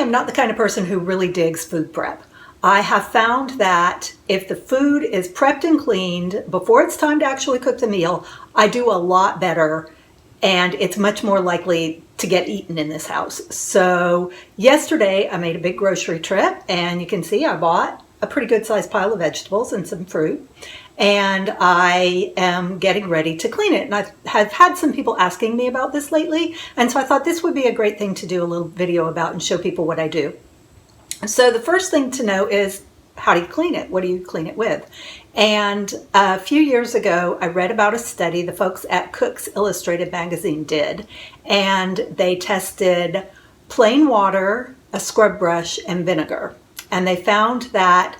am not the kind of person who really digs food prep. I have found that if the food is prepped and cleaned before it's time to actually cook the meal, I do a lot better, and it's much more likely to get eaten in this house. So yesterday I made a big grocery trip, and you can see I bought a pretty good sized pile of vegetables and some fruit, and I am getting ready to clean it. And I have had some people asking me about this lately, and so I thought this would be a great thing to do a little video about and show people what I do. So the first thing to know is, how do you clean it? What do you clean it with? And a few years ago, I read about a study the folks at Cook's Illustrated magazine did, and they tested plain water, a scrub brush, and vinegar. And they found that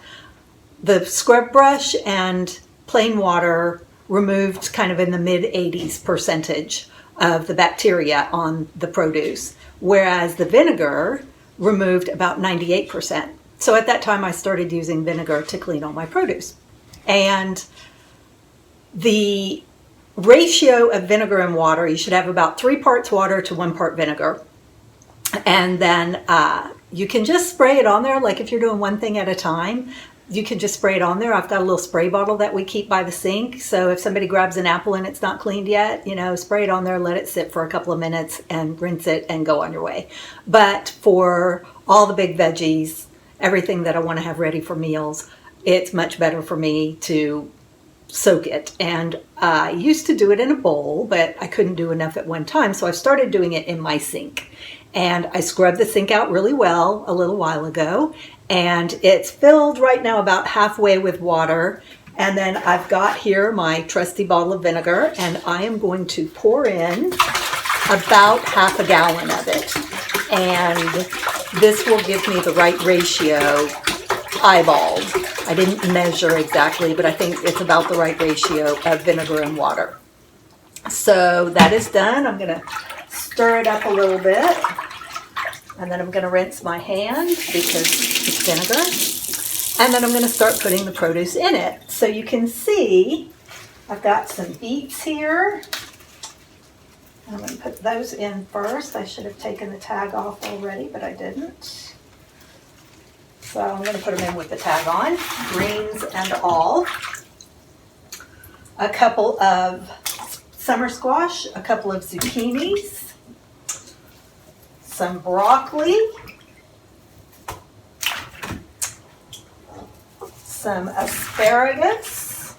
the scrub brush and plain water removed kind of in the mid-80s% of the bacteria on the produce, whereas the vinegar removed about 98%. So at that time I started using vinegar to clean all my produce. And the ratio of vinegar and water, you should have about 3 parts water to 1 part vinegar. And then you can just spray it on there, like if you're doing one thing at a time, you can just spray it on there. I've got a little spray bottle that we keep by the sink. So if somebody grabs an apple and it's not cleaned yet, spray it on there, let it sit for a couple of minutes and rinse it and go on your way. But for all the big veggies, everything that I want to have ready for meals, it's much better for me to soak it. And I used to do it in a bowl, but I couldn't do enough at one time. So I started doing it in my sink. And I scrubbed the sink out really well a little while ago. And it's filled right now about halfway with water. And then I've got here my trusty bottle of vinegar, and I am going to pour in about half a gallon of it. And this will give me the right ratio, eyeballed. I didn't measure exactly, but I think it's about the right ratio of vinegar and water. So that is done. I'm going to stir it up a little bit. And then I'm going to rinse my hand because it's vinegar. And then I'm going to start putting the produce in it. So you can see I've got some beets here. I'm going to put those in first. I should have taken the tag off already, but I didn't. So I'm going to put them in with the tag on, greens and all. A couple of summer squash, a couple of zucchinis, some broccoli, some asparagus,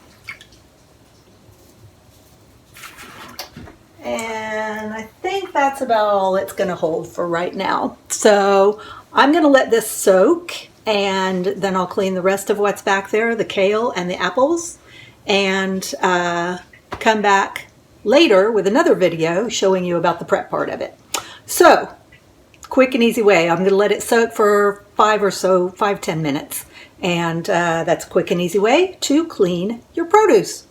and I think that's about all it's going to hold for right now. So I'm going to let this soak, and then I'll clean the rest of what's back there, the kale and the apples, and come back later with another video showing you about the prep part of it. So, quick and easy way. I'm going to let it soak for 5-10 minutes. And that's a quick and easy way to clean your produce.